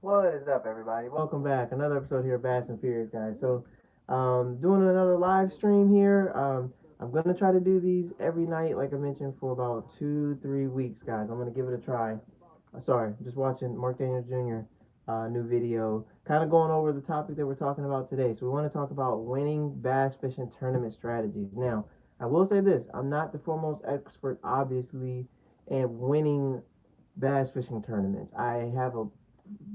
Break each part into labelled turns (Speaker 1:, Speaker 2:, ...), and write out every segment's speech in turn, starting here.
Speaker 1: What is up, everybody? Welcome back. Another episode here of Bass and Furious, guys. Doing another live stream here. I'm gonna try to do these every night, like I mentioned, for about 2, 3 weeks, guys. I'm gonna give it a try. Sorry, just watching Mark Daniels Jr. New video, kind of going over the topic that we're talking about today. So we want to talk about winning bass fishing tournament strategies. Now, I will say this: I'm not the foremost expert, obviously, in winning bass fishing tournaments. I have a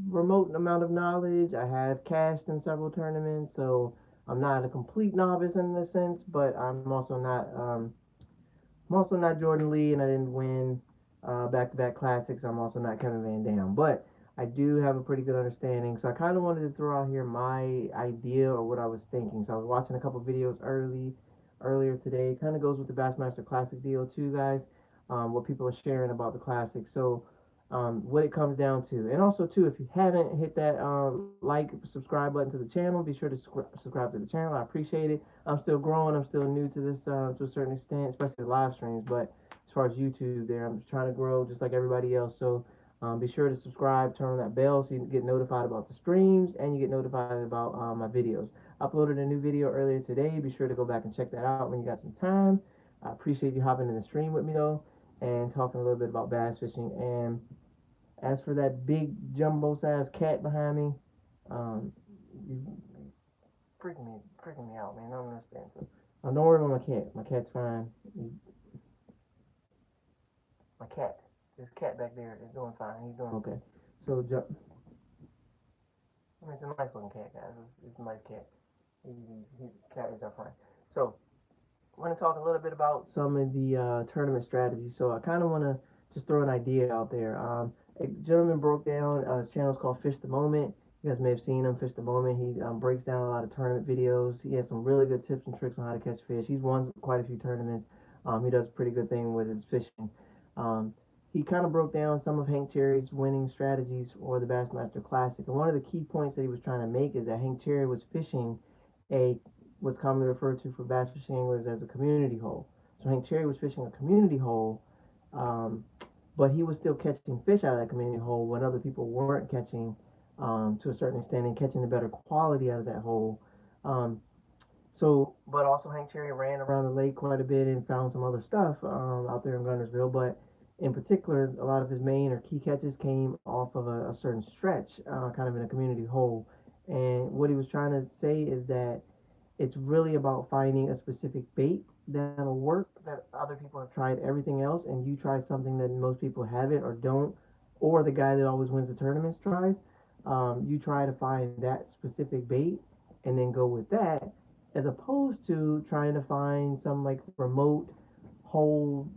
Speaker 1: remote amount of knowledge. I have cashed in several tournaments, so I'm not a complete novice in this sense. But I'm also not Jordan Lee, and I didn't win back-to-back classics. I'm also not Kevin Van Dam, but I do have a pretty good understanding. So I kind of wanted to throw out here my idea or what I was thinking. So I was watching a couple videos earlier today. Kind of goes with the Bassmaster Classic deal too, guys. What people are sharing about the classic. So what it comes down to. And also, too, if you haven't hit that like, subscribe button to the channel, be sure to subscribe to the channel. I appreciate it. I'm still growing. I'm still new to this to a certain extent, especially live streams. But as far as YouTube, there, I'm just trying to grow just like everybody else. So be sure to subscribe, turn on that bell so you get notified about the streams and you get notified about my videos. Uploaded a new video earlier today. Be sure to go back and check that out when you got some time. I appreciate you hopping in the stream with me though and talking a little bit about bass fishing. And as for that big jumbo sized cat behind me, you freaking me out, man. I don't understand. So, don't worry about my cat. My cat's fine. My cat, this cat back there is doing fine. He's doing okay. So, I mean, it's a nice looking cat, guys. It's a nice cat. Cat is our friend. So, I want to talk a little bit about some of the tournament strategies. So, I kind of want to just throw an idea out there. A gentleman broke down his channel is called Fish the Moment. You guys may have seen him, Fish the Moment. He breaks down a lot of tournament videos. He has some really good tips and tricks on how to catch fish. He's won quite a few tournaments. He does a pretty good thing with his fishing. Um, he kind of broke down some of Hank Cherry's winning strategies for the Bassmaster Classic. And one of the key points that he was trying to make is that Hank Cherry was fishing a what's commonly referred to for bass fishing anglers as a community hole. So Hank Cherry was fishing a community hole, um, but he was still catching fish out of that community hole when other people weren't catching to a certain extent and catching the better quality out of that hole. Um, but also Hank Cherry ran around the lake quite a bit and found some other stuff out there in Guntersville. But in particular, a lot of his main or key catches came off of a certain stretch, kind of in a community hole. And what he was trying to say is that it's really about finding a specific bait that'll work, that other people have tried everything else, and you try something that most people haven't or don't, or the guy that always wins the tournaments tries. You try to find that specific bait and then go with that, as opposed to trying to find some like remote hole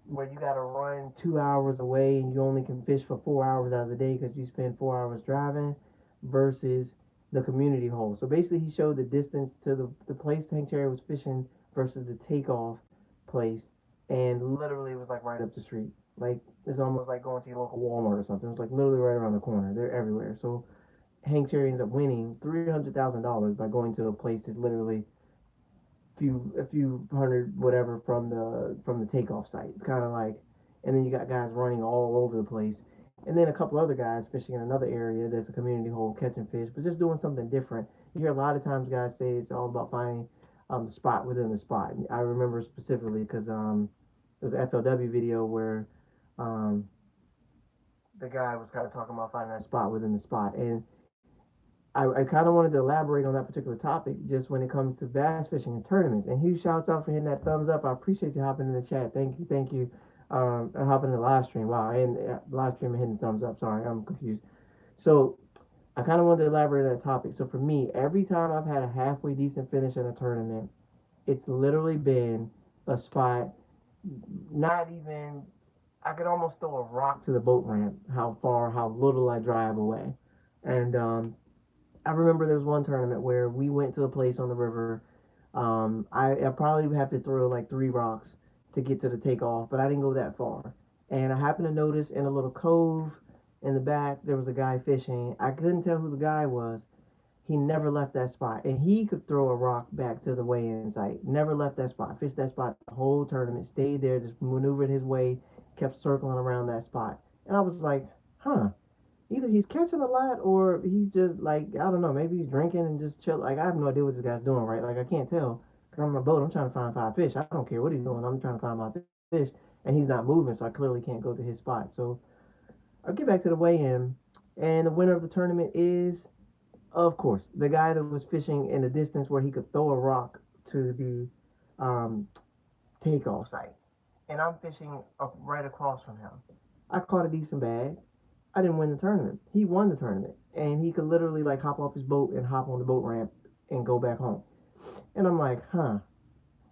Speaker 1: where you got to run 2 hours away and you only can fish for 4 hours out of the day because you spend 4 hours driving versus the community hole. So basically, he showed the distance to the place Hank Cherry was fishing versus the takeoff place, and literally it was like right up the street. Like it's almost like going to your local Walmart or something. It's like literally right around the corner. They're everywhere. So Hank Cherry ends up winning $300,000 by going to a place that's literally a few hundred whatever from the takeoff site. It's kind of like, and then you got guys running all over the place, and then a couple other guys fishing in another area that's a community hole catching fish, but just doing something different. You hear a lot of times guys say it's all about finding the spot within the spot. I remember specifically because there was an FLW video where um, the guy was kind of talking about finding that spot within the spot, and I kind of wanted to elaborate on that particular topic just when it comes to bass fishing and tournaments. And huge shouts out for hitting that thumbs up. I appreciate you hopping in the chat. Thank you, hopping in the live stream. Wow, and live stream and hitting thumbs up. Sorry, I'm confused. So I kind of wanted to elaborate on that topic. So for me, every time I've had a halfway decent finish in a tournament, it's literally been a spot. Not even I could almost throw a rock to the boat ramp. How little I drive away, and I remember there was one tournament where we went to a place on the river. I probably would have to throw like 3 rocks to get to the takeoff, but I didn't go that far. And I happened to notice in a little cove in the back there was a guy fishing. I couldn't tell who the guy was. He never left that spot, and he could throw a rock back to the weigh-in site. Never left that spot. Fished that spot the whole tournament. Stayed there. Just maneuvered his way. Kept circling around that spot. And I was like, huh, either he's catching a lot or he's just like, I don't know, maybe he's drinking and just chill. Like, I have no idea what this guy's doing, right? Like, I can't tell. Cause I'm on a boat, I'm trying to find 5 fish. I don't care what he's doing, I'm trying to find my fish. And he's not moving, so I clearly can't go to his spot. So I'll get back to the weigh in. And the winner of the tournament is, of course, the guy that was fishing in the distance where he could throw a rock to the um, takeoff site. And I'm fishing up right across from him. I caught a decent bag. I didn't win the tournament. He won the tournament, and he could literally like hop off his boat and hop on the boat ramp and go back home. And I'm like, huh,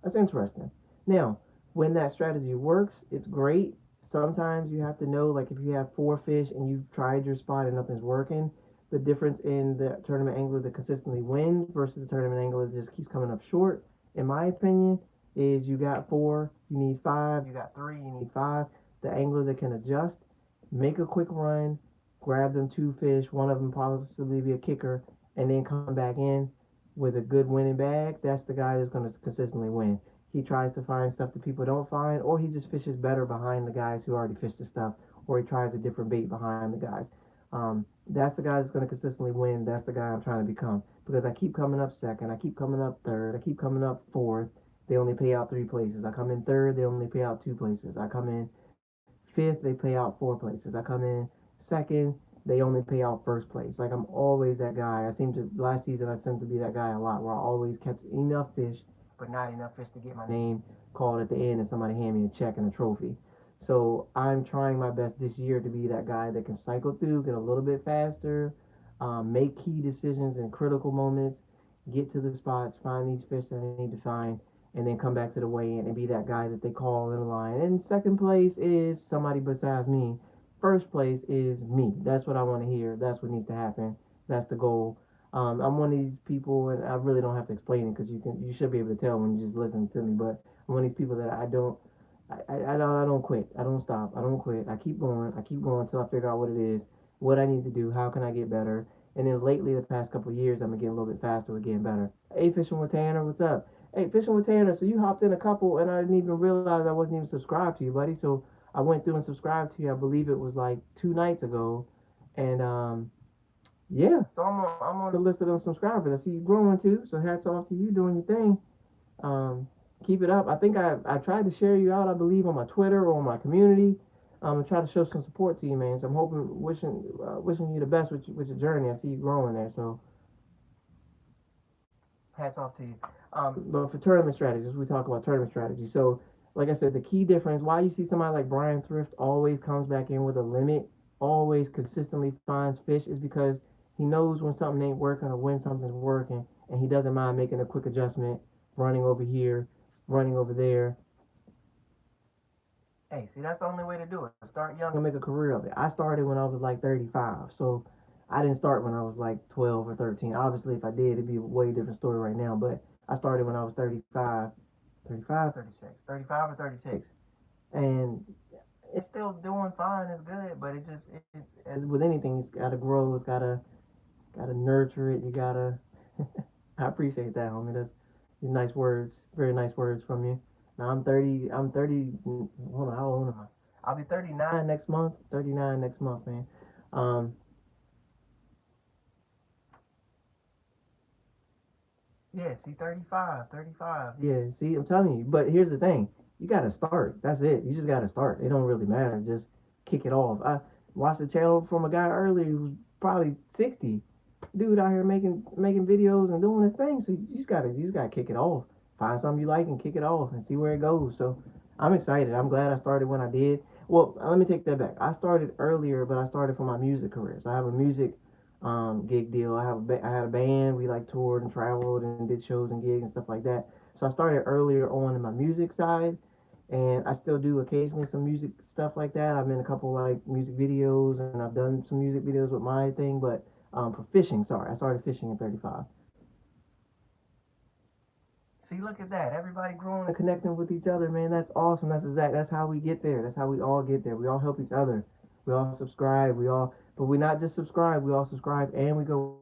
Speaker 1: that's interesting. Now, when that strategy works, it's great. Sometimes you have to know, like if you have 4 fish and you've tried your spot and nothing's working, the difference in the tournament angler that consistently wins versus the tournament angler that just keeps coming up short, in my opinion, is you got 4, you need 5, you got 3, you need 5. The angler that can adjust, make a quick run, grab them 2 fish, one of them possibly be a kicker, and then come back in with a good winning bag, that's the guy that's going to consistently win. He tries to find stuff that people don't find, or he just fishes better behind the guys who already fished the stuff, or he tries a different bait behind the guys. That's the guy that's going to consistently win. That's the guy I'm trying to become because I keep coming up second, I keep coming up third, I keep coming up fourth. They only pay out 3 places. I come in third, they only pay out 2 places. I come in fifth, they pay out 4 places. I come in second, they only pay out first place. Like I'm always that guy. I seem to last season I seem to be that guy a lot where I always catch enough fish, but not enough fish to get my name called at the end and somebody hand me a check and a trophy. So I'm trying my best this year to be that guy that can cycle through, get a little bit faster, make key decisions in critical moments, get to the spots, find these fish that I need to find, and then come back to the weigh in and be that guy that they call in the line. And second place is somebody besides me. First place is me. That's what I want to hear. That's what needs to happen. That's the goal. I'm one of these people, and I really don't have to explain it because you should be able to tell when you just listen to me. But I'm one of these people that I don't quit. I don't stop. I don't quit. I keep going. I keep going until I figure out what it is, what I need to do, how can I get better. And then lately, the past couple of years, I'm getting a little bit faster with getting better. Hey, Fishing with Tanner, what's up? Hey, Fishing with Tanner. So you hopped in a couple, and I didn't even realize I wasn't even subscribed to you, buddy. So I went through and subscribed to you. I believe it was like 2 nights ago, and yeah. So I'm on the list of them subscribers. I see you growing too. So hats off to you doing your thing. Um, Keep it up. I think I tried to share you out. I believe on my Twitter or on my community. And try to show some support to you, man. So I'm hoping, wishing you the best with your journey. I see you growing there. So hats off to you. But for tournament strategies, we talk about tournament strategy. So, like I said, the key difference why you see somebody like Brian Thrift always comes back in with a limit, always consistently finds fish, is because he knows when something ain't working or when something's working, and he doesn't mind making a quick adjustment, running over here, running over there. Hey, see, that's the only way to do it. Start young and make a career of it. I started when I was like 35, so I didn't start when I was like 12 or 13. Obviously, if I did, it'd be a way different story right now, but I started when I was 35, 35, 36, 35 or 36. And it's still doing fine, it's good, but it's as with anything, it's gotta grow, it's gotta nurture it, you gotta I appreciate that, homie. That's nice words, very nice words from you. Now I'm 30, hold on, how old am I? I'll be 39 next month, 39 next month, man. Um, yeah, see, 35, 35. Yeah, see, I'm telling you. But here's the thing. You got to start. That's it. You just got to start. It don't really matter. Just kick it off. I watched a channel from a guy earlier who's probably 60. Dude out here making videos and doing his thing. So you just gotta kick it off. Find something you like and kick it off and see where it goes. So I'm excited. I'm glad I started when I did. Well, let me take that back. I started earlier, but I started for my music career. So I have a music gig deal. I had a band. We like toured and traveled and did shows and gigs and stuff like that. So I started earlier on in my music side, and I still do occasionally some music stuff like that. I'm in a couple like music videos, and I've done some music videos with my thing. But for fishing, sorry, I started fishing at 35. See, look at that. Everybody growing and connecting with each other, man. That's awesome. That's how we get there. That's how we all get there. We all help each other. We all subscribe. But we not just subscribe. We all subscribe and we go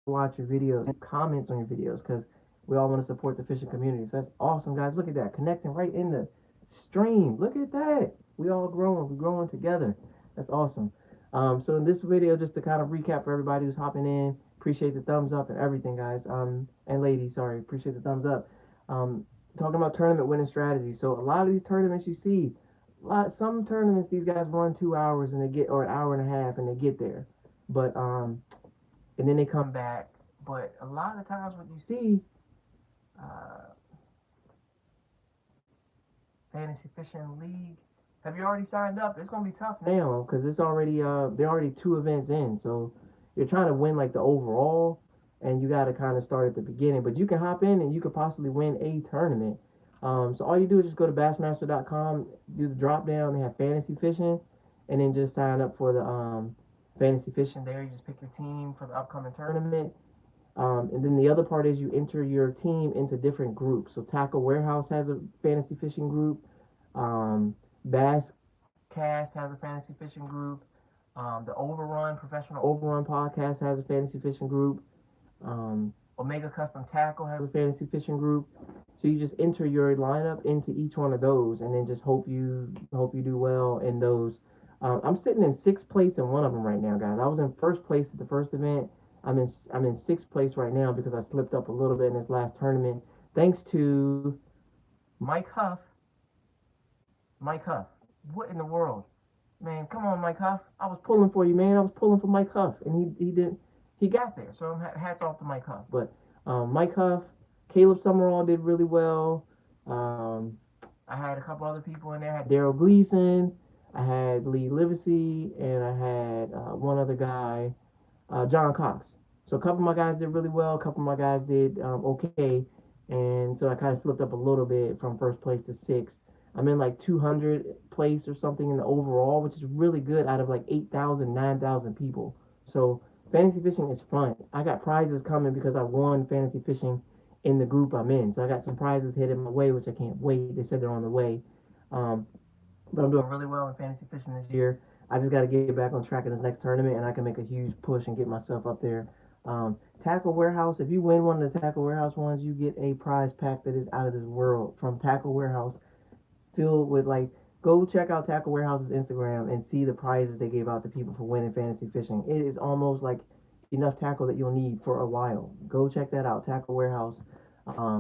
Speaker 1: watch your videos and comments on your videos because we all want to support the fishing community. So that's awesome, guys. Look at that. Connecting right in the stream. Look at that. We all growing. We're growing together. That's awesome. So in this video, just to kind of recap for everybody who's hopping in, appreciate the thumbs up and everything, guys. And ladies, sorry, appreciate the thumbs up. Um, Talking about tournament winning strategy. So a lot of these tournaments you see, some tournaments these guys run 2 hours and they get, or an hour and a half and they get there, but and then they come back. But a lot of times what you see, uh, Fantasy Fishing League. Have you already signed up? It's gonna be tough now because it's already they're already 2 events in. So you're trying to win like the overall, and you got to kind of start at the beginning. But you can hop in and you could possibly win a tournament. So all you do is just go to Bassmaster.com, do the drop down. They have fantasy fishing, and then just sign up for the fantasy fishing there. You just pick your team for the upcoming tournament. And then the other part is you enter your team into different groups. So Tackle Warehouse has a fantasy fishing group. Bass Cast has a fantasy fishing group. The Overrun Professional Overrun Podcast has a fantasy fishing group. Omega Custom Tackle has a fantasy fishing group. So you just enter your lineup into each one of those, and then just hope you do well in those. I'm sitting in sixth place in one of them right now, guys. I was in first place at the first event. I'm in sixth place right now because I slipped up a little bit in this last tournament, thanks to Mike Huff. Mike Huff, what in the world, man? Come on, Mike Huff. I was pulling for you, man. I was pulling for Mike Huff, and he didn't. He got there. So hats off to Mike Huff. But Mike Huff, Caleb Summerall did really well. I had a couple other people in there. I had Daryl Gleason. I had Lee Livesey, and I had one other guy, John Cox. So a couple of my guys did really well. A couple of my guys did okay, and so I kind of slipped up a little bit from first place to sixth. I'm in like 200 place or something in the overall, which is really good out of like 8,000, 9,000 people. So fantasy fishing is fun. I got prizes coming because I won fantasy fishing in the group I'm in. So I got some prizes headed my way, which I can't wait. They said they're on the way. But I'm doing really well in fantasy fishing this year. I just got to get back on track in this next tournament, and I can make a huge push and get myself up there. Tackle Warehouse. If you win one of the Tackle Warehouse ones, you get a prize pack that is out of this world from Tackle Warehouse, filled with like. Go check out Tackle Warehouse's Instagram and see the prizes they gave out to people for winning fantasy fishing. It is almost like enough tackle that you'll need for a while. Go check that out, Tackle Warehouse.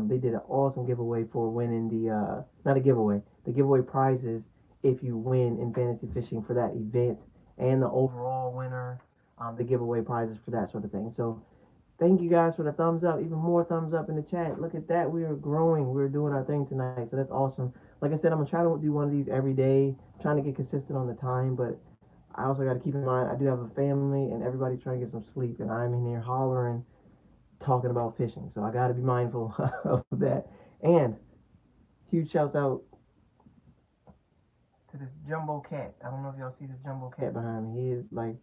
Speaker 1: They did an awesome giveaway for winning the not a giveaway, the giveaway prizes if you win in fantasy fishing for that event, and the overall winner. They give away prizes for that sort of thing. So thank you guys for the thumbs up. Even more thumbs up in the chat. Look at that. We are growing. We're doing our thing tonight. So that's awesome. Like I said, I'm going to try to do one of these every day. I'm trying to get consistent on the time, but I also got to keep in mind I do have a family and everybody's trying to get some sleep, and I'm in here hollering, talking about fishing. So I got to be mindful of that. And huge shouts out to this jumbo cat. I don't know if y'all see this jumbo cat behind me. He is like,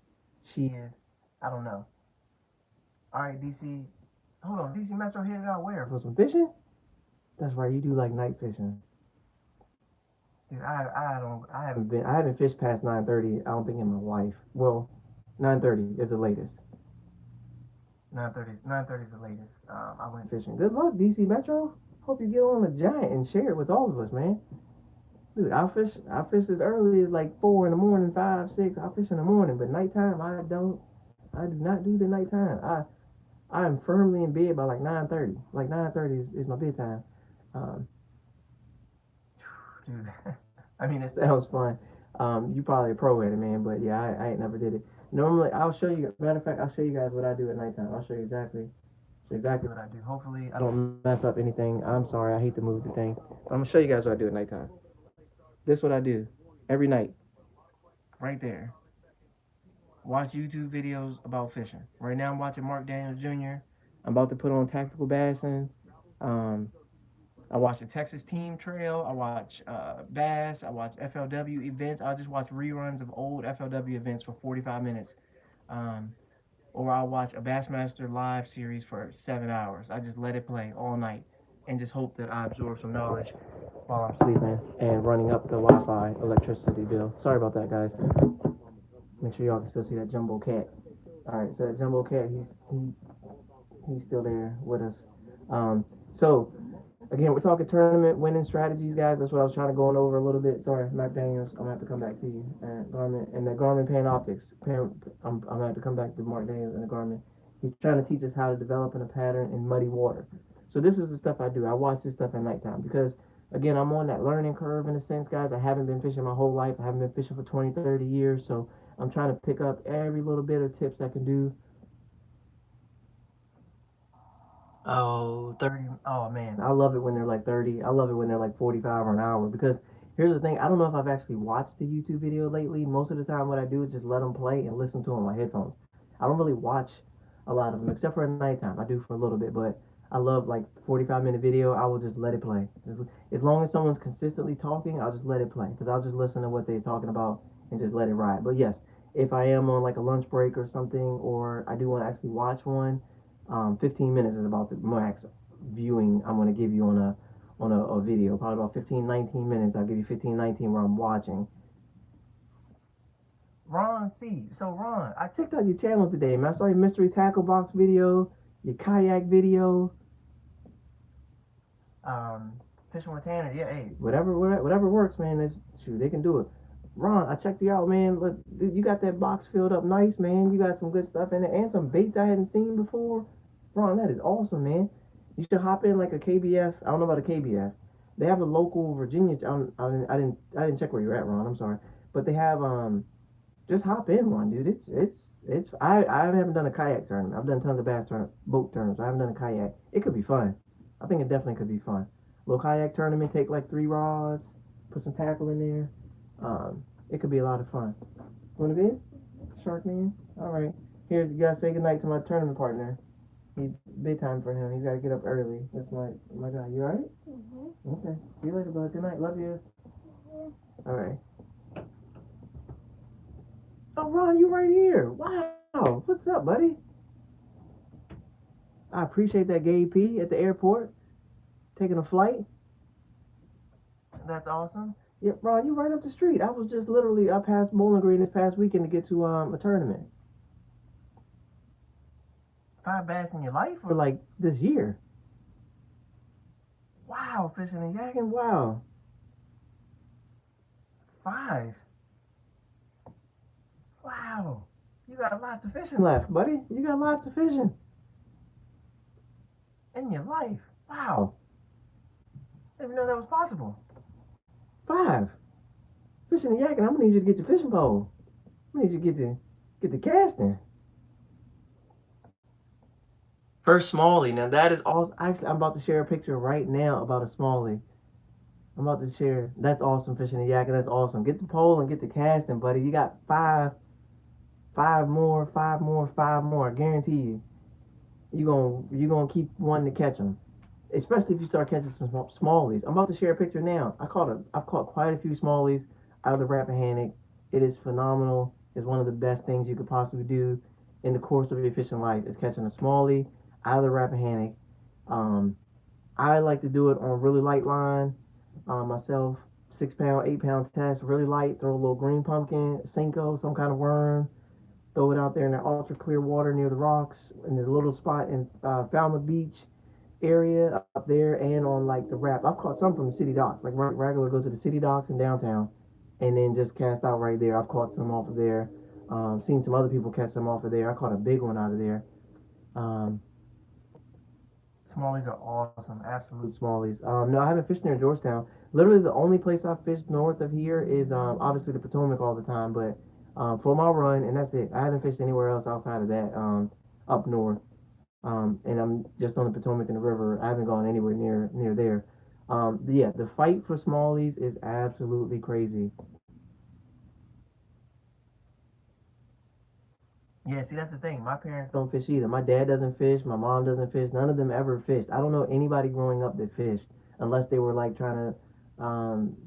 Speaker 1: she is, I don't know. All right, DC. Hold on, DC Metro headed out where? For some fishing? That's right. You do like night fishing. Dude, I haven't fished past 9:30. I don't think in my life. Well, 9:30 is the latest. 9:30 is the latest. I went fishing. Good luck, DC Metro. Hope you get on a giant and share it with all of us, man. Dude, I fish as early as like 4 in the morning, 5, 6. I fish in the morning, but nighttime I do not do the nighttime. I am firmly in bed by like 9:30. Like 9:30 is my bedtime. Dude, I mean, it sounds fun. You probably a pro at it, man, but yeah, I ain't never did it. Normally, I'll show you. Matter of fact, I'll show you guys what I do at nighttime. I'll show you exactly what I do. Hopefully, I don't mess up anything. I'm sorry, I hate to move the thing. But I'm gonna show you guys what I do at nighttime. This is what I do every night. Right there. Watch YouTube videos about fishing. Right now, I'm watching Mark Daniels Jr. I'm about to put on Tactical Bassing. I watch the Texas Team Trail. I watch Bass. I watch FLW events. I'll just watch reruns of old FLW events for 45 minutes. Or I'll watch a Bassmaster live series for 7 hours. I just let it play all night and just hope that I absorb some knowledge while I'm sleeping and running up the Wi-Fi electricity bill. Sorry about that, guys. Make sure y'all can still see that jumbo cat. All right, so that jumbo cat, he's still there with us. So Again, we're talking tournament winning strategies, guys. That's what I was trying to go on over a little bit. Sorry, Mac Daniels. I'm gonna have to come back to you. And Garmin and the Garmin Panoptics. I'm gonna have to come back to Mark Daniels and the Garmin. He's trying to teach us how to develop in a pattern in muddy water. So this is the stuff I do. I watch this stuff at nighttime because again, I'm on that learning curve in a sense, guys. I haven't been fishing my whole life. I haven't been fishing for 20, 30 years. So I'm trying to pick up every little bit of tips I can do. Oh, 30. Oh, man. I love it when they're like 30. I love it when they're like 45 or an hour because here's the thing. I don't know if I've actually watched the YouTube video lately. Most of the time, what I do is just let them play and listen to them on my headphones. I don't really watch a lot of them except for at nighttime. I do for a little bit, but I love like 45-minute video. I will just let it play. Just, as long as someone's consistently talking, I'll just let it play because I'll just listen to what they're talking about and just let it ride. But yes, if I am on like a lunch break or something, or I do want to actually watch one, 15 minutes is about the max viewing I'm going to give you on a video. Probably about 15, 19 minutes. I'll give you 15, 19 where I'm watching. Ron C. So Ron, I checked out your channel today, man. I saw your mystery tackle box video, your kayak video, um, fishing with Tanner. Yeah, hey, whatever works, man. Shoot, they can do it. Ron, I checked you out, man. Look, you got that box filled up nice, man. You got some good stuff in it and some baits I hadn't seen before. Ron, that is awesome, man. You should hop in like a KBF. I don't know about a KBF. They have a local Virginia. I didn't check where you're at, Ron. I'm sorry, but they have just hop in one, dude. It's. I haven't done a kayak tournament. I've done tons of boat tournaments. I haven't done a kayak. It could be fun. I think it definitely could be fun. Little kayak tournament. Take like 3 rods. Put some tackle in there. It could be a lot of fun. Want to be Shark Man? All right. Here, you gotta say goodnight to my tournament partner. He's bedtime for him. He's got to get up early. That's my guy. You alright? Mm-hmm. Okay. See you later, bud. Good night. Love you. Mm-hmm. All right. Oh, Ron, you right here. Wow. What's up, buddy? I appreciate that, Gay P, at the airport, taking a flight. That's awesome. Yeah, Ron, you right up the street. I was just literally I passed Bowling Green this past weekend to get to a tournament. 5 bass in your life, or like this year? Wow, fishing and yakking. Wow, 5. Wow, you got lots of fishing left, buddy. You got lots of fishing in your life. Wow, I didn't even know that was possible. 5 fishing and yakking. I'm gonna need you to get your fishing pole. I need you to get the casting. First smallie. Now that is awesome. Actually, I'm about to share a picture right now about a smallie. I'm about to share. That's awesome, fishing and yakking. That's awesome. Get the pole and get the casting, buddy. You got 5 more, 5 more, 5 more. I guarantee you. You gonna keep wanting to catch them, especially if you start catching some smallies. I'm about to share a picture now. I've caught quite a few smallies out of the Rappahannock. It is phenomenal. It's one of the best things you could possibly do in the course of your fishing life is catching a smallie out of the Rappahannock. Um, I like to do it on really light line myself. 6 pound, 8 pound test, really light. Throw a little green pumpkin, Senko, some kind of worm. Throw it out there in that ultra clear water near the rocks in the little spot in Falmouth Beach area up there and on like the Rap. I've caught some from the city docks, like regular go to the city docks in downtown and then just cast out right there. I've caught some off of there. Seen some other people catch some off of there. I caught a big one out of there. Um, Smallies are awesome, absolute smallies. No, I haven't fished near Georgetown. Literally, the only place I've fished north of here is obviously the Potomac all the time, but for my run, and that's it. I haven't fished anywhere else outside of that up north. And I'm just on the Potomac and the river. I haven't gone anywhere near there. Yeah, the fight for smallies is absolutely crazy. Yeah, see, that's the thing. My parents don't fish either. My dad doesn't fish. My mom doesn't fish. None of them ever fished. I don't know anybody growing up that fished unless they were like trying to,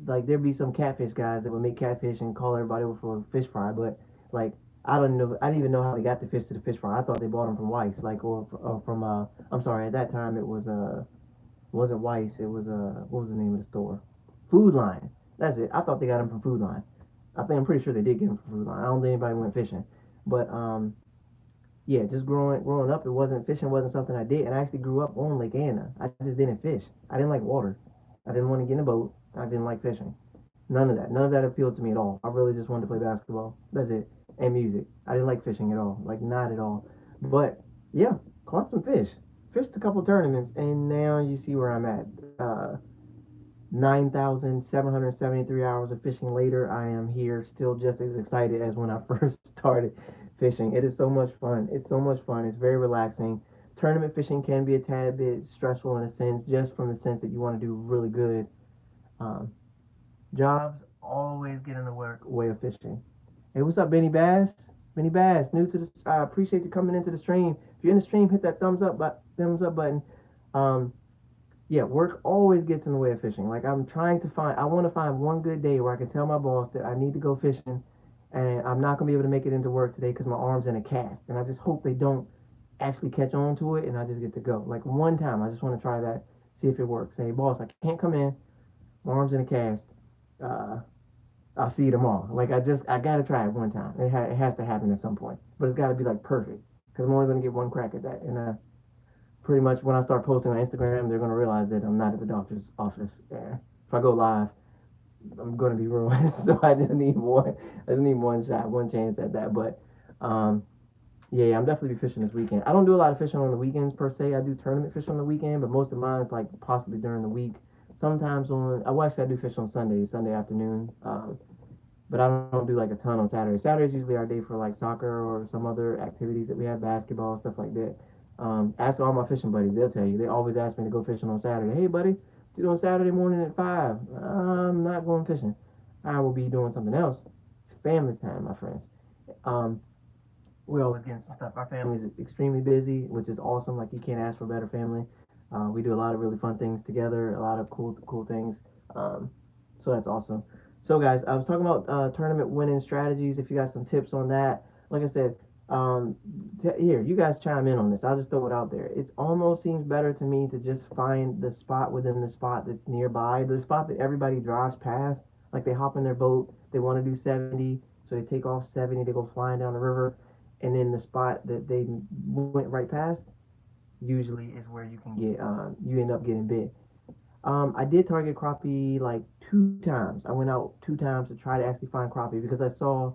Speaker 1: like there'd be some catfish guys that would make catfish and call everybody over for a fish fry. But like, I don't know. I didn't even know how they got the fish to the fish fry. I thought they bought them from Weiss, like or from I'm sorry. At that time, it was it wasn't Weiss. It was what was the name of the store? Food Line. That's it. I thought they got them from Food Line. I'm pretty sure they did get them from Food Line. I don't think anybody went fishing, but yeah, just growing up, fishing wasn't something I did, and I actually grew up on Lake Anna. I just didn't fish. I didn't like water. I didn't want to get in a boat. I didn't like fishing. None of that. None of that appealed to me at all. I really just wanted to play basketball. That's it. And music. I didn't like fishing at all. Like not at all. But yeah, caught some fish. Fished a couple tournaments, and now you see where I'm at. 9,773 hours of fishing later, I am here still just as excited as when I first started fishing. It is so much fun. It's so much fun. It's very relaxing. Tournament fishing can be a tad bit stressful in a sense, just from the sense that you want to do really good. Um, Jobs always get in the way of fishing. Hey, what's up, Benny Bass? Benny Bass, new to the. I appreciate you coming into the stream. If you're in the stream, hit that thumbs up button. Um, yeah, work always gets in the way of fishing. Like I want to find one good day where I can tell my boss that I need to go fishing, and I'm not gonna be able to make it into work today because my arm's in a cast, and I just hope they don't actually catch on to it, and I just get to go. Like one time, I just want to try that, see if it works. Say, boss, I can't come in. My arm's in a cast. Uh, I'll see you tomorrow. Like I gotta try it one time. It has to happen at some point, but it's got to be like perfect because I'm only gonna get one crack at that, and pretty much when I start posting on Instagram, they're gonna realize that I'm not at the doctor's office. If I go live, I'm gonna be ruined. So I just need one. I just need one shot, one chance at that. But um, yeah, I'm definitely be fishing this weekend. I don't do a lot of fishing on the weekends per se. I do tournament fish on the weekend, but most of mine is like possibly during the week. Sometimes I do fish on Sundays, Sunday afternoon. But I don't do like a ton on Saturday. Saturday's usually our day for like soccer or some other activities that we have, basketball, stuff like that. Ask all my fishing buddies, they'll tell you. They always ask me to go fishing on Saturday. Hey, buddy, what you doing Saturday morning at 5? I'm not going fishing. I will be doing something else. It's family time, my friends. Um, we're always getting some stuff. Our family is extremely busy, which is awesome. Like, you can't ask for a better family. We do a lot of really fun things together, a lot of cool things. Um, so that's awesome. So, guys, I was talking about tournament winning strategies. If you got some tips on that, like I said, here, you guys chime in on this. I'll just throw it out there. It almost seems better to me to just find the spot within the spot that's nearby, the spot that everybody drives past. Like they hop in their boat, they want to do 70, so they take off 70, they go flying down the river, and then the spot that they went right past usually is where you end up getting bit. I did target crappie like 2 times. I went out 2 times to try to actually find crappie because I saw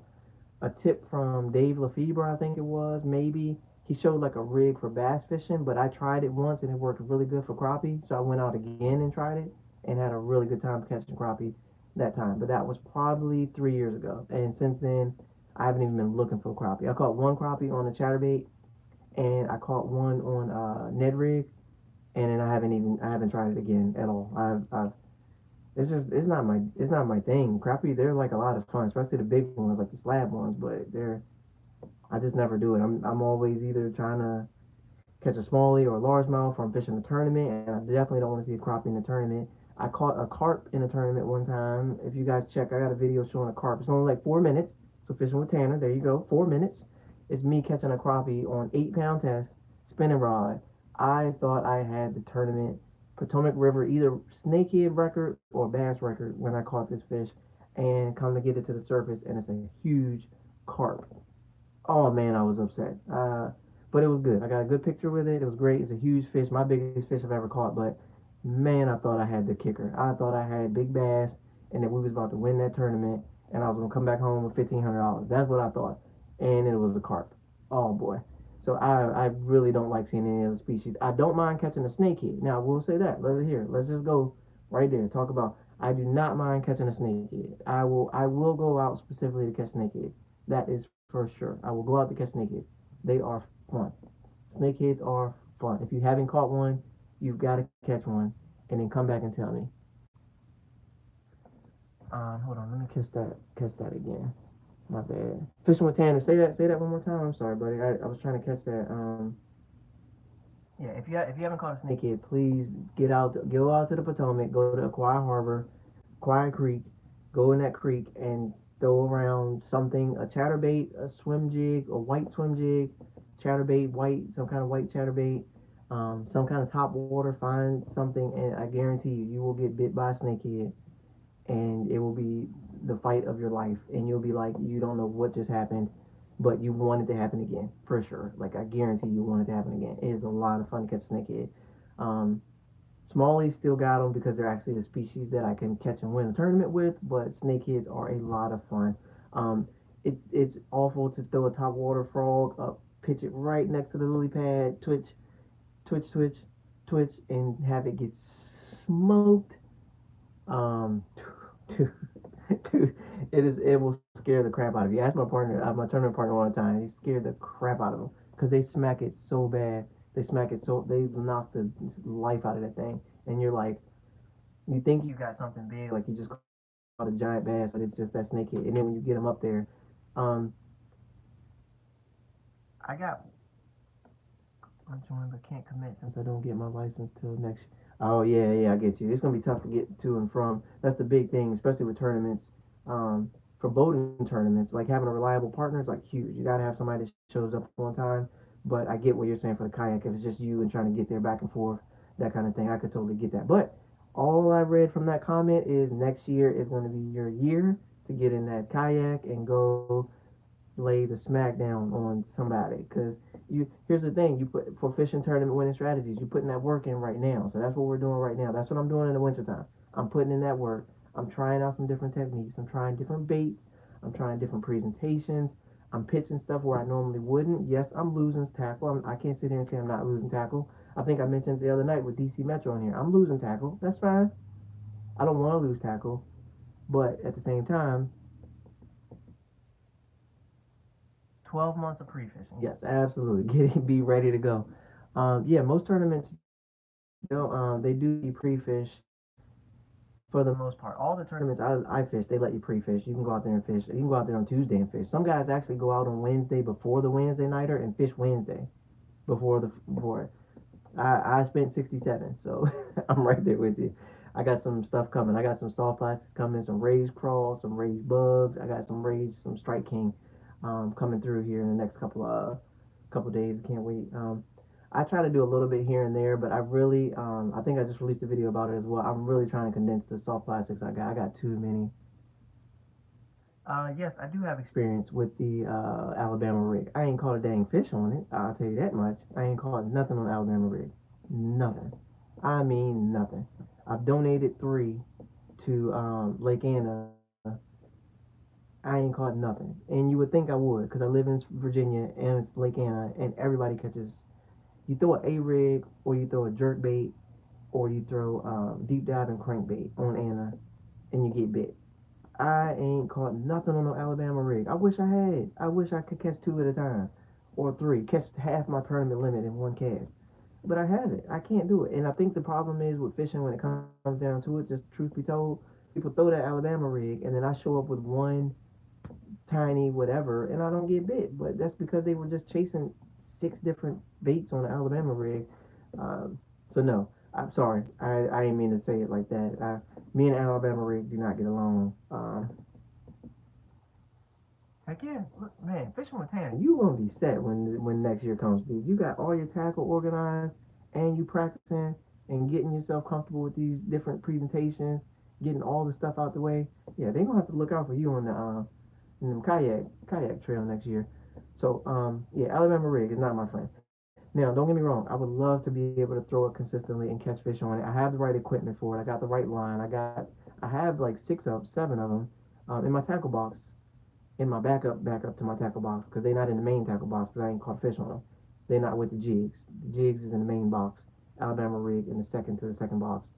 Speaker 1: a tip from Dave Lefebvre, I think it was, maybe. He showed like a rig for bass fishing, but I tried it once and it worked really good for crappie. So I went out again and tried it and had a really good time catching crappie that time. But that was probably 3 years ago. And since then, I haven't even been looking for crappie. I caught one crappie on a chatterbait and I caught one on Ned rig, and then I haven't tried it again at all. I've it's not my thing. Crappie, they're like a lot of fun, especially the big ones, like the slab ones. But I just never do it. I'm always either trying to catch a smallie or a largemouth, or I'm fishing a tournament, and I definitely don't want to see a crappie in the tournament. I caught a carp in a tournament one time. If you guys check, I got a video showing a carp. It's only like 4 minutes. So fishing with Tanner, there you go, 4 minutes. It's me catching a crappie on 8 pound test, spinning rod. I thought I had the tournament Potomac River either snakehead record or bass record when I caught this fish, and come to get it to the surface, and it's a huge carp. Oh man, I was upset. But it was good. I got a good picture with it. It was great. It's a huge fish, my biggest fish I've ever caught. But man, I thought I had the kicker. I thought I had big bass, and that we was about to win that tournament, and I was gonna come back home with $1,500. That's what I thought, and it was a carp. Oh boy. So I really don't like seeing any other species. I don't mind catching a snakehead. Now we'll say that. Let's just go right there. Talk about. I do not mind catching a snakehead. I will go out specifically to catch snakeheads. That is for sure. I will go out to catch snakeheads. They are fun. Snakeheads are fun. If you haven't caught one, you've got to catch one, and then come back and tell me. Hold on. Let me catch that again. My bad. Fishing with Tanner. Say that one more time. I'm sorry, buddy. I was trying to catch that. Yeah. If you haven't caught a snakehead, please go out to the Potomac, go to Aquia Harbor, Aquia Creek, go in that creek and throw around something, a chatterbait, a swim jig, a white swim jig, chatterbait, some kind of white chatterbait, some kind of top water, find something, and I guarantee you will get bit by a snakehead, and it will be the fight of your life, and you'll be like, you don't know what just happened. but you want it to happen again for sure. Like I guarantee you want it to happen again. It is a lot of fun to catch a snakehead. Um, Smallies still got them because they're actually a species that I can catch and win a tournament with, but snakeheads are a lot of fun. Um, it's awful to throw a top water frog up, pitch it right next to the lily pad, twitch, twitch, twitch, twitch, and have it get smoked. Um, dude, dude, it will scare the crap out of you. Ask my partner, my tournament partner all the time. He scared the crap out of them because they smack it so bad. They smack it so they knock the life out of that thing, and you're like, you think you got something big, like you just caught a giant bass, but it's just that snakehead. And then when you get them up there, um, I got I'm trying, but can't commit since I don't get my license till next. Oh yeah, yeah, I get you. It's gonna be tough to get to and from. That's the big thing, especially with tournaments. For boating tournaments, like having a reliable partner is like huge. You gotta have somebody that shows up on time. But I get what you're saying for the kayak. If it's just you and trying to get there back and forth, that kind of thing, I could totally get that. But all I read from that comment is next year is going to be your year to get in that kayak and go lay the smackdown on somebody. Because you, here's the thing: you put for fishing tournament winning strategies, you're putting that work in right now. So that's what we're doing right now. That's what I'm doing in the wintertime. I'm putting in that work. I'm trying out some different techniques. I'm trying different baits. I'm trying different presentations. I'm pitching stuff where I normally wouldn't. Yes, I'm losing tackle. I can't sit here and say I'm not losing tackle. I think I mentioned the other night with DC Metro in here. I'm losing tackle. That's fine. I don't want to lose tackle, but at the same time, 12 months of pre-fishing. Yes, absolutely. Be ready to go. Yeah, most tournaments they do let you pre-fish for the most part. All the tournaments I fish, they let you pre-fish. You can go out there and fish. You can go out there on Tuesday and fish. Some guys actually go out on Wednesday before the Wednesday nighter and fish Wednesday before it. I spent 67, so I'm right there with you. I got some stuff coming. I got some soft plastics coming, some raised crawls, some raised bugs. I got some Strike King coming through here in the next couple days. Can't wait. I try to do a little bit here and there, but I really I think I just released a video about it as well. I'm really trying to condense the soft plastics I got. I got too many. Yes, I do have experience with the Alabama rig. I ain't caught a dang fish on it. I'll tell you that much. I ain't caught nothing on the Alabama rig. Nothing. I mean nothing. I've donated 3 to Lake Anna. I ain't caught nothing. And you would think I would because I live in Virginia and it's Lake Anna and everybody catches. You throw an A rig or you throw a jerk bait or you throw deep dive and crankbait on Anna and you get bit. I ain't caught nothing on no Alabama rig. I wish I had. I wish I could catch 2 at a time or 3, catch half my tournament limit in one cast. But I haven't. I can't do it. And I think the problem is with fishing when it comes down to it, just truth be told, people throw that Alabama rig and then I show up with one tiny whatever and I don't get bit. But that's because they were just chasing 6 different baits on the Alabama rig. So no, I'm sorry. I didn't mean to say it like that. Me and Alabama rig do not get along. Heck yeah, look, man, fishing with Tanner, you gonna be set when next year comes, dude. You got all your tackle organized, and you practicing and getting yourself comfortable with these different presentations, getting all the stuff out the way. Yeah, they gonna have to look out for you on the in the kayak trail next year. So yeah, Alabama rig is not my friend. Now, don't get me wrong. I would love to be able to throw it consistently and catch fish on it. I have the right equipment for it. I got the right line. I have like 7 of them in my tackle box in my backup to my tackle box because they're not in the main tackle box because I ain't caught fish on them. They're not with the jigs. The jigs is in the main box. Alabama rig in the second to the second box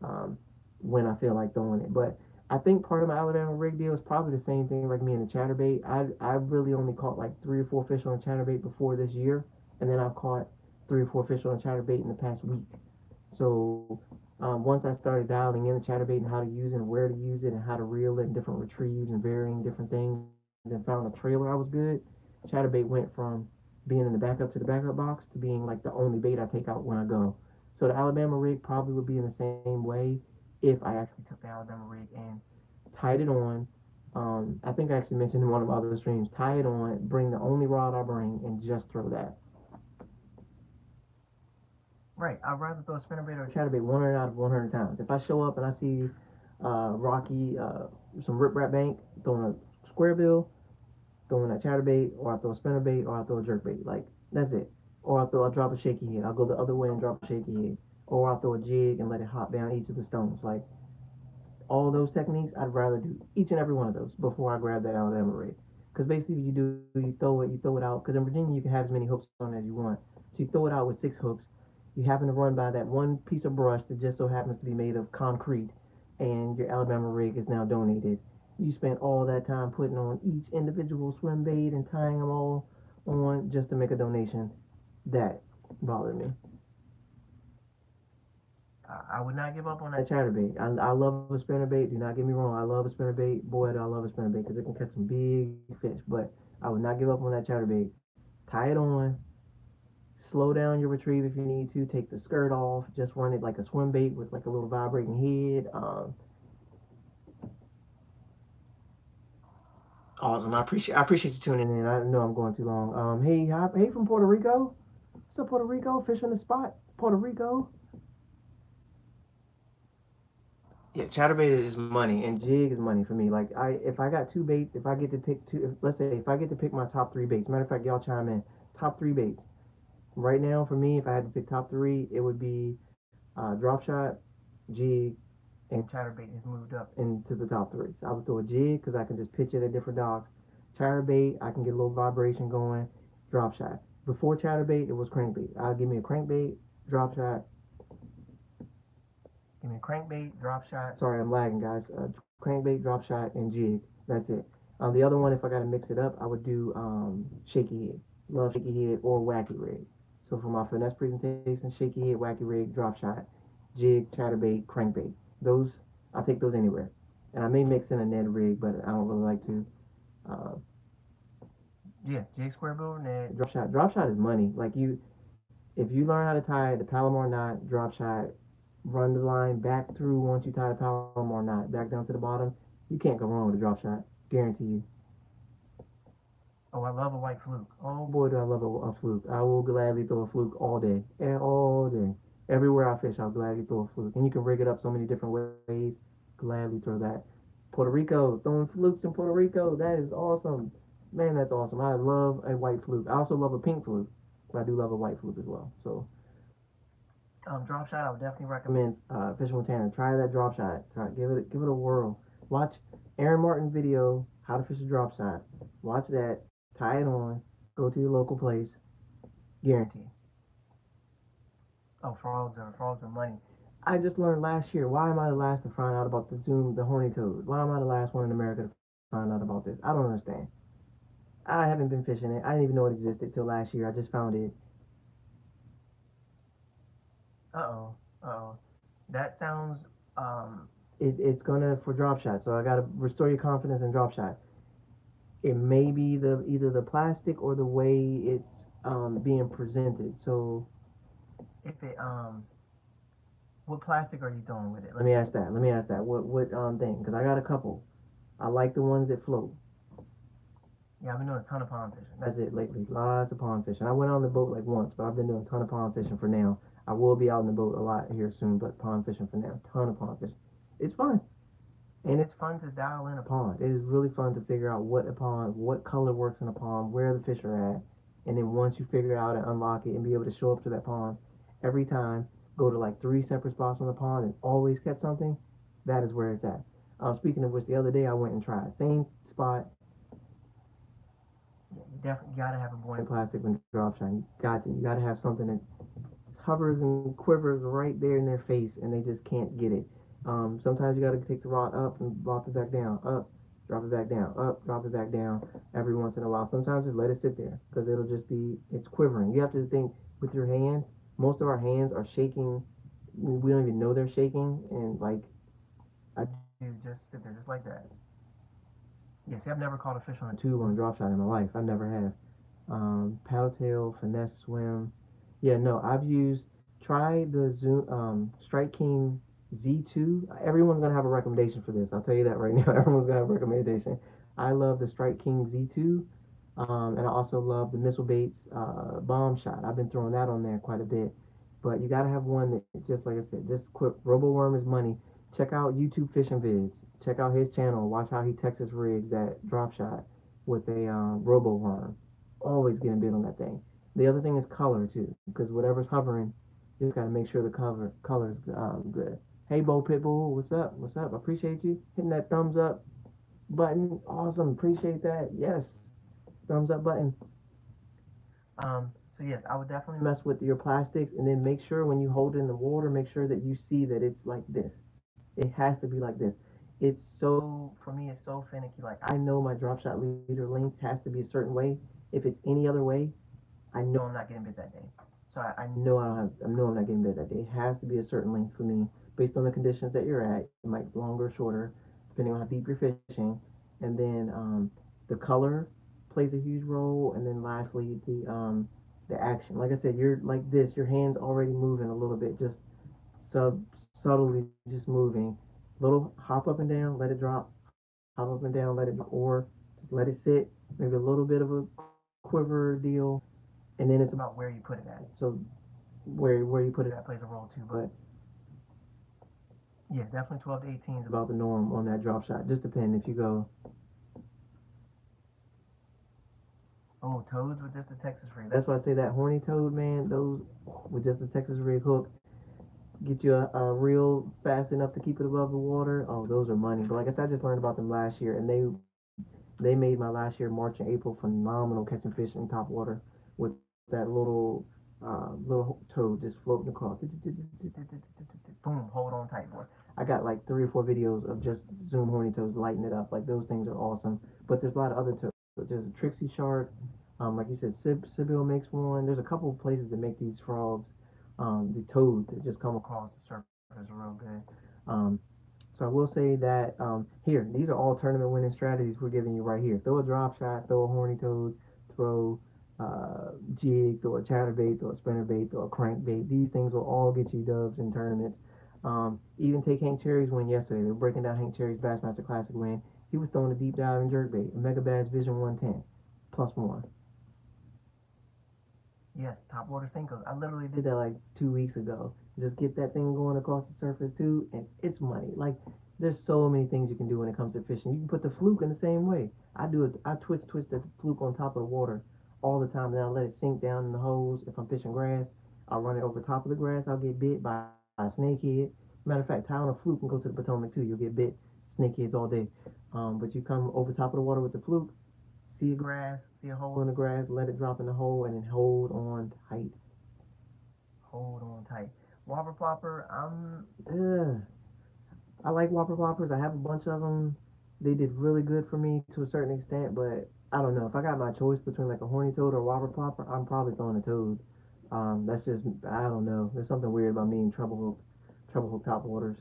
Speaker 1: um, when I feel like throwing it. But I think part of my Alabama rig deal is probably the same thing like me and the chatterbait. I really only caught like 3 or 4 fish on a chatterbait before this year, and then I've caught 3 or 4 fish on a chatterbait in the past week. So once I started dialing in the chatterbait and how to use it and where to use it and how to reel it and different retrieves and varying different things and found a trailer I was good, chatterbait went from being in the backup to the backup box to being like the only bait I take out when I go. So the Alabama rig probably would be in the same way if I actually took the Alabama rig and tied it on. I think I actually mentioned in one of my other streams, tie it on, bring the only rod I bring, and just throw that. Right. I'd rather throw a spinnerbait or a chatterbait 100 out of 100 times. If I show up and I see Rocky, some riprap bank throwing a square bill, throwing that chatterbait, or I throw a spinnerbait, or I throw a jerkbait. Like that's it. Or I drop a shaky head. I'll go the other way and drop a shaky head. Or I'll throw a jig and let it hop down each of the stones. Like all those techniques, I'd rather do each and every one of those before I grab that Alabama rig. Because basically, you throw it out. Because in Virginia, you can have as many hooks on as you want. So you throw it out with 6 hooks. You happen to run by that one piece of brush that just so happens to be made of concrete, and your Alabama rig is now donated. You spent all that time putting on each individual swim bait and tying them all on just to make a donation. That bothered me. I would not give up on that chatterbait. I love a spinnerbait. Do not get me wrong. I love a spinnerbait. Boy, do I love a spinnerbait because it can catch some big fish. But I would not give up on that chatterbait. Tie it on. Slow down your retrieve if you need to. Take the skirt off. Just run it like a swim bait with like a little vibrating head. Awesome. I appreciate you tuning in. I know I'm going too long. Hey from Puerto Rico. What's up, Puerto Rico? Fish on the spot. Puerto Rico. Yeah, chatterbait is money and jig is money for me. Like if I got 2 baits, if I get to pick two, let's say if I get to pick my top 3 baits. Matter of fact, y'all chime in. Top 3 baits right now for me. If I had to pick top three, it would be drop shot, jig, and chatterbait has moved up into the top three. So I would throw a jig because I can just pitch it at different docks. Chatterbait, I can get a little vibration going. Drop shot. Before chatterbait, it was crankbait. I'll give me a crankbait, drop shot, give me a crankbait, drop shot. Sorry, I'm lagging, guys. Crankbait, drop shot, and jig. That's it. The other one, if I gotta mix it up, I would do shaky head. Love shaky head or wacky rig. So for my finesse presentation, shaky head, wacky rig, drop shot, jig, chatterbait, crankbait. Those, I'll take those anywhere. And I may mix in a Ned rig, but I don't really like to. Uh, yeah, jig, square bill, Ned. Drop shot. Drop shot is money. Like if you learn how to tie the Palomar knot, drop shot, run the line back through once you tie the Palomar knot, back down to the bottom, you can't go wrong with a drop shot. Guarantee you. Oh, I love a white fluke. Oh boy, do I love a fluke. I will gladly throw a fluke all day. All day. Everywhere I fish, I'll gladly throw a fluke. And you can rig it up so many different ways. Gladly throw that. Puerto Rico, throwing flukes in Puerto Rico. That is awesome. Man, that's awesome. I love a white fluke. I also love a pink fluke, but I do love a white fluke as well. So drop shot, I would definitely recommend fishing with Tanner. Try that drop shot. Give it a whirl. Watch Aaron Martin video, how to fish a drop shot. Watch that. Tie it on. Go to your local place. Guarantee. Oh, frogs are money. I just learned last year. Why am I the last to find out about the horny toad? Why am I the last one in America to find out about this? I don't understand. I haven't been fishing it. I didn't even know it existed till last year. I just found it. Uh oh. Uh oh. That sounds it's gonna for drop shot. So I gotta restore your confidence in drop shot. It may be the either the plastic or the way it's being presented. So if it what plastic are you throwing with it? Let me ask that. Let me ask that. What thing? Because I got a couple. I like the ones that float. Yeah, I've been doing a ton of pond fishing. That's it lately. Lots of pond fishing. I went on the boat like once, but I've been doing a ton of pond fishing for now. I will be out in the boat a lot here soon, but pond fishing for now. Ton of pond fishing. It's fun. And it's fun to dial in a pond. It is really fun to figure out what a pond, what color works in a pond, where the fish are at. And then once you figure it out and unlock it and be able to show up to that pond every time, go to like 3 separate spots on the pond and always catch something, that is where it's at. Speaking of which, the other day I went and tried. Same spot. Yeah, you definitely gotta have a buoyant plastic when drop shine. You got to. You gotta have something that hovers and quivers right there in their face, and they just can't get it. Sometimes you got to take the rod up and drop it back down, up, drop it back down, up, drop it back down every once in a while. Sometimes just let it sit there because it'll just be, it's quivering. You have to think with your hand, most of our hands are shaking. We don't even know they're shaking. And like, I do just sit there just like that. Yeah, see, I've never caught a fish on a tube on a drop shot in my life. I never have. Paddle tail, finesse swim. Yeah, no, I've used, try the Zoom, Strike King Z2. Everyone's gonna have a recommendation for this. I'll tell you that right now. Everyone's gonna have a recommendation. I love the Strike King Z2, and I also love the Missile Baits Bomb Shot. I've been throwing that on there quite a bit. But you gotta have one that, just like I said, just quick. RoboWorm is money. Check out YouTube fishing vids. Check out his channel. Watch how he Texas rigs that drop shot. with a robo worm. Always getting bit on that thing. The other thing is color too, because whatever's hovering, you just gotta make sure the color's good. Hey, Bo Pitbull, what's up? What's up? I appreciate you hitting that thumbs up button. Awesome, appreciate that. Yes, thumbs up button. So yes, I would definitely mess with your plastics, and then make sure when you hold it in the water, make sure that you see that it's like this. It has to be like this. It's so for me, it's so finicky. Like I know my drop shot leader length has to be a certain way. If it's any other way, I know I'm not getting bit that day. So I know I don't have. I know I'm not getting bit that day. It has to be a certain length for me, based on the conditions that you're at. It might be longer or shorter, depending on how deep you're fishing. And then the color plays a huge role. And then lastly, the action. Like I said, you're like this. Your hands already moving a little bit, just subtly just moving. Little hop up and down, let it drop. Hop up and down, let it drop, or just let it sit. Maybe a little bit of a quiver deal, and then it's about where you put it at. So where you put it at plays a role too. But yeah, definitely 12 to 18 is about the norm on that drop shot. Just depending if you go, oh, toads with just a Texas rig. That's why I say that horny toad, man. Those with just a Texas rig hook get you a reel fast enough to keep it above the water. Oh, those are money. But like I said, I just learned about them last year, and they made my last year, March and April, phenomenal catching fish in top water with that little toad just floating across. Boom, hold on tight, boy. I got like 3 or 4 videos of just Zoom horny toads lighting it up. Like those things are awesome. But there's a lot of other toads. There's a Trixie shark. Like you said, Sibyl makes one. There's a couple of places that make these frogs. The toad that just come across the surface are real good. Um, so I will say that here, these are all tournament winning strategies we're giving you right here. Throw a drop shot, throw a horny toad, throw jig, throw a chatterbait, throw a spinnerbait, throw a crankbait. These things will all get you dubs in tournaments. Even take Hank Cherry's win yesterday. They're breaking down Hank Cherry's Bassmaster Classic win. He was throwing a deep dive and jerkbait, a Mega Bass Vision 110, plus more. Yes, top water Cinco. I literally did that like 2 weeks ago. Just get that thing going across the surface too, and it's money. Like there's so many things you can do when it comes to fishing. You can put the fluke in the same way. I do it. I twist the fluke on top of the water all the time. Then I let it sink down in the holes. If I'm fishing grass, I'll run it over top of the grass. I'll get bit by a snakehead. Matter of fact, tie on a fluke and go to the Potomac too. You'll get bit snakeheads all day. But you come over top of the water with the fluke, see a grass, see a hole in the grass, let it drop in the hole, and then hold on tight. Hold on tight. Whopper plopper, I like whopper ploppers. I have a bunch of them. They did really good for me to a certain extent, but I don't know if I got my choice between like a horny toad or a whopper plopper. I'm probably throwing a toad. That's just I don't know. There's something weird about me in trouble hook top waters.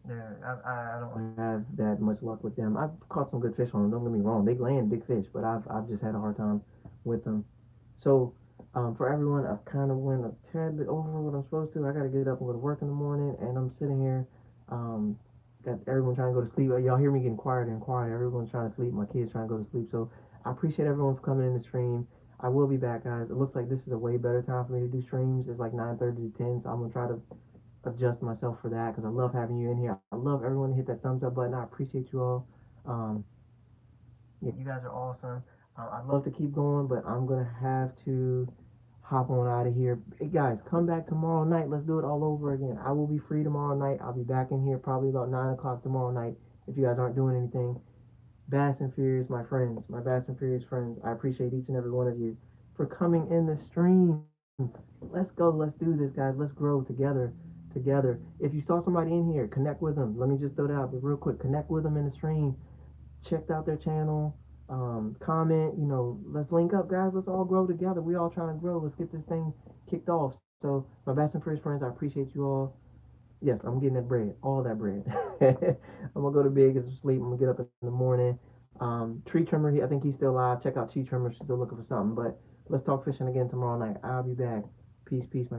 Speaker 1: Yeah, I don't have that much luck with them. I've caught some good fish on them. Don't get me wrong; they land big fish, but I've just had a hard time with them. So, for everyone, I've kind of went a tad bit over what I'm supposed to. I got to get up and go to work in the morning, and I'm sitting here, um, got everyone trying to go to sleep. Y'all hear me getting quieter and quieter. Everyone's trying to sleep. My kids trying to go to sleep. So I appreciate everyone for coming in the stream. I will be back, guys. It looks like this is a way better time for me to do streams. It's like 9:30 to 10, so I'm gonna try to adjust myself for that because I love having you in here. I love everyone to hit that thumbs up button. I appreciate you all. Um, yeah, you guys are awesome. I'd love to keep going, but I'm gonna have to hop on out of here. Hey guys, come back tomorrow night. Let's do it all over again. I will be free tomorrow night. I'll be back in here probably about 9 o'clock tomorrow night. If you guys aren't doing anything, Bass and Furious, my friends, my Bass and Furious friends, I appreciate each and every one of you for coming in the stream. Let's go. Let's do this, guys. Let's grow together. Together. If you saw somebody in here, connect with them. Let me just throw that out real quick. Connect with them in the stream. Checked out their channel. Comment. Let's link up, guys. Let's all grow together. We all trying to grow. Let's get this thing kicked off. So, my Bass and Furious friends, I appreciate you all. Yes, I'm getting that bread, all that bread. I'm gonna go to bed, get some sleep. I'm gonna get up in the morning. Tree Trimmer, I think he's still alive. Check out Tree Trimmer. She's still looking for something. But let's talk fishing again tomorrow night. I'll be back. Peace, peace, my